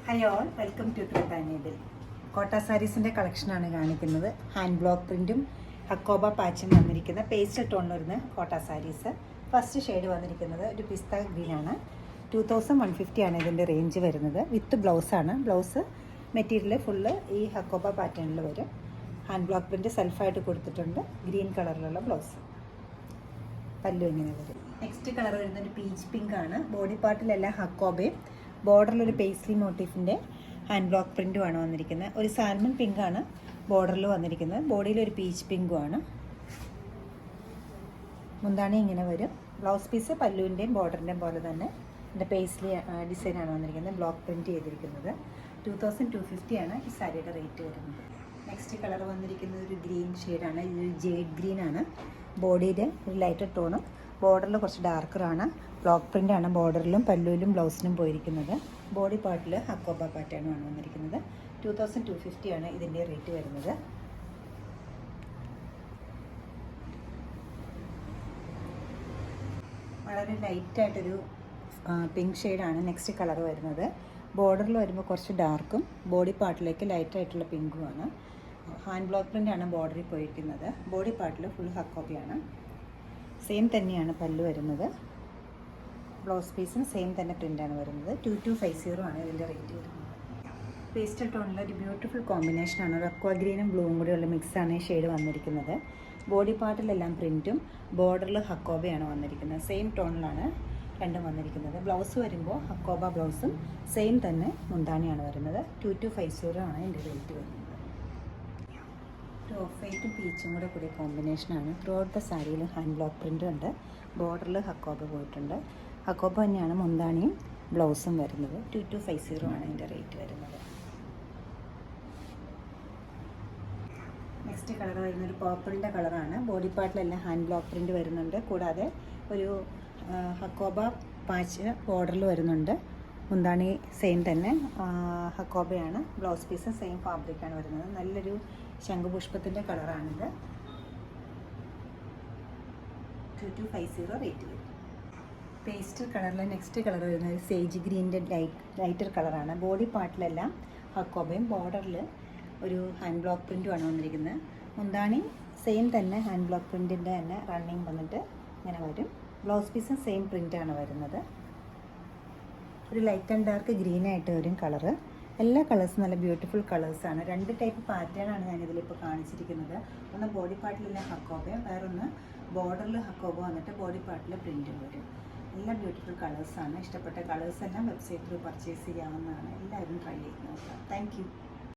Hello all, welcome to ത്രിതാനേബിൾ. കോട്ട സാരീസിൻ്റെ കളക്ഷനാണ് കാണിക്കുന്നത്. ഹാൻഡ് ബ്ലോക്ക് പ്രിൻറ്റും ഹക്കോബ പാച്ചും വന്നിരിക്കുന്ന പേസ്റ്റൽ ടോണിൽ വരുന്ന കോട്ട സാരീസ്. ഫസ്റ്റ് ഷെയ്ഡ് വന്നിരിക്കുന്നത് ഒരു പിസ്ത ഗ്രീനാണ്. 2150 ആണ് ഇതിൻ്റെ റേഞ്ച് വരുന്നത്. വിത്ത് ബ്ലൗസാണ്. ബ്ലൗസ് മെറ്റീരിയൽ ഫുള്ള് ഈ ഹക്കോബ പാറ്റേണിൽ വരും. ഹാൻഡ് ബ്ലോക്ക് പ്രിൻറ്റ് സെൽഫായിട്ട് കൊടുത്തിട്ടുണ്ട്. ഗ്രീൻ കളറിലുള്ള ബ്ലൗസ്. പല്ലു ഇങ്ങനെ വരും. നെക്സ്റ്റ് കളർ വരുന്നത് പീച്ച് പിങ്ക് ആണ്. ബോഡി പാർട്ടിലെല്ലാം ഹക്കോബയും ബോർഡറിലൊരു പേസ്ലി മോട്ടീഫിൻ്റെ ഹാൻഡ് ബ്ലോക്ക് പ്രിൻറ്റുമാണ് വന്നിരിക്കുന്നത്. ഒരു സാൽമൺ പിങ്കാണ് ബോർഡറിൽ വന്നിരിക്കുന്നത്. ബോഡിയിൽ ഒരു പീച്ച് പിങ്കുമാണ്. മുന്താണി ഇങ്ങനെ വരും. ബ്ലൗസ് പീസ് പല്ലുവിൻ്റെയും ബോർഡറിൻ്റെയും പോലെ തന്നെ ഇതിൻ്റെ പേസ്ലി ഡിസൈനാണ് വന്നിരിക്കുന്നത്. ബ്ലോക്ക് പ്രിൻറ്റ് ചെയ്തിരിക്കുന്നത്. 2250 ആണ് ഈ സാരിയുടെ റേറ്റ് വരുന്നത്. നെക്സ്റ്റ് കളർ വന്നിരിക്കുന്നത് ഒരു ഗ്രീൻ ഷെയ്ഡാണ്. ഇതൊരു ജേഡ് ഗ്രീനാണ്. ബോഡിയിൽ ഒരു ലൈറ്റർ ടോണും ബോർഡറിൽ കുറച്ച് ഡാർക്കറാണ്. ബ്ലോക്ക് പ്രിൻ്റാണ് ബോർഡറിലും പല്ലുവിലും ബ്ലൗസിനും പോയിരിക്കുന്നത്. ബോഡി പാർട്ടിൽ ഹക്കോബ പാറ്റേണുമാണ് വന്നിരിക്കുന്നത്. 2250 ആണ് ഇതിൻ്റെ റേറ്റ് വരുന്നത്. വളരെ ലൈറ്റായിട്ടൊരു പിങ്ക് ഷെയ്ഡാണ് നെക്സ്റ്റ് കളർ വരുന്നത്. ബോർഡറിൽ വരുമ്പോൾ കുറച്ച് ഡാർക്കും ബോഡി പാർട്ടിലേക്ക് ലൈറ്റായിട്ടുള്ള പിങ്കുമാണ്. ഹാൻഡ് ബ്ലോക്ക് പ്രിൻ്റാണ് ബോർഡറിൽ പോയിരിക്കുന്നത്. ബോഡി പാർട്ടിൽ ഫുൾ ഹക്കോബയാണ്. സെയിം തന്നെയാണ് പല്ലു വരുന്നത്. ബ്ലൗസ് പീസും സെയിം തന്നെ പ്രിൻ്റാണ് വരുന്നത്. 2250 ആണ് ഇതിൻ്റെ റേറ്റ് വരുന്നത്. പേസ്റ്റൽ ടോണിൽ ഒരു ബ്യൂട്ടിഫുൾ കോമ്പിനേഷനാണ്. ഒരു അക്വാ ഗ്രീനും ബ്ലൂവും കൂടിയുള്ള മിക്സാണ് ഈ ഷെയ്ഡ് വന്നിരിക്കുന്നത്. ബോഡി പാർട്ടിലെല്ലാം പ്രിൻറ്റും ബോർഡറിൽ ഹക്കോബയാണ് വന്നിരിക്കുന്നത്. സെയിം ടോണിലാണ് രണ്ടും വന്നിരിക്കുന്നത്. ബ്ലൗസ് വരുമ്പോൾ ഹക്കോബ ബ്ലൗസും സെയിം തന്നെ മുന്താണിയാണ് വരുന്നത്. 2250 ആണ് ഇതിൻ്റെ റേറ്റ് വരുന്നത്. ഒരു ഓഫ് വൈറ്റും പീച്ചും കൂടെ കൂടിയ കോമ്പിനേഷനാണ്. ത്രൂ ഔട്ട് ദ സാരിയിലും ഹാൻഡ് ബ്ലോക്ക് പ്രിൻറ്റും ഉണ്ട്. ബോർഡറിൽ ഹക്കോബ പോയിട്ടുണ്ട്. ഹക്കോബ തന്നെയാണ് മുന്താണിയും ബ്ലൗസും വരുന്നത്. 2250 ആണ് ഇതിൻ്റെ റേറ്റ് വരുന്നത്. നെക്സ്റ്റ് കളർ വരുന്നൊരു പേർപ്പിളിൻ്റെ കളറാണ്. ബോഡി പാർട്ടിലെല്ലാം ഹാൻഡ് ബ്ലോക്ക് പ്രിൻറ്റ് വരുന്നുണ്ട്. കൂടാതെ ഒരു ഹക്കോബ പാച്ച് ബോർഡറിൽ വരുന്നുണ്ട്. മുന്താണി സെയിം തന്നെ ഹക്കോബയാണ്. ബ്ലൗസ് പീസ് സെയിം ഫാബ്രിക്കാണ് വരുന്നത്. നല്ലൊരു ശംഖുപുഷ്പത്തിൻ്റെ കളറാണിത്. 2250 റേറ്റ് വരും. പേസ്റ്റൽ കളറിൽ നെക്സ്റ്റ് കളർ വരുന്നത് സേജ് ഗ്രീനിൻ്റെ ലൈറ്റർ കളറാണ്. ബോഡി പാർട്ടിലെല്ലാം ഹക്കോബയും ബോർഡറിൽ ഒരു ഹാൻഡ് ബ്ലോക്ക് പ്രിൻറ്റുമാണ് വന്നിരിക്കുന്നത്. മുന്താണി സെയിം തന്നെ ഹാൻഡ് ബ്ലോക്ക് പ്രിൻറ്റിൻ്റെ തന്നെ റണ്ണിങ് വന്നിട്ട് ഇങ്ങനെ വരും. ബ്ലൗസ് പീസും സെയിം പ്രിൻ്റാണ് വരുന്നത്. ഒരു ലൈറ്റ് ആൻഡ് ഡാർക്ക് ഗ്രീനായിട്ട് വരും കളറ്. എല്ലാ കളേഴ്സും നല്ല ബ്യൂട്ടിഫുൾ കളേഴ്സാണ്. രണ്ട് ടൈപ്പ് പാറ്റേണാണ് ഞാനിതിലിപ്പോൾ കാണിച്ചിരിക്കുന്നത്. ഒന്ന് ബോഡി പാർട്ടിലെല്ലാം ഹക്കോബയും വേറൊന്ന് ബോർഡറിൽ ഹക്കോബ വന്നിട്ട് ബോഡി പാർട്ടിൽ പ്രിൻറ്റും വരും. എല്ലാം ബ്യൂട്ടിഫുൾ കളേഴ്സാണ്. ഇഷ്ടപ്പെട്ട കളേഴ്സെല്ലാം വെബ്സൈറ്റ് ത്രൂ പർച്ചേസ് ചെയ്യാവുന്നതാണ്. എല്ലാവരും ട്രൈ ചെയ്ത് നോക്കാം. Thank you.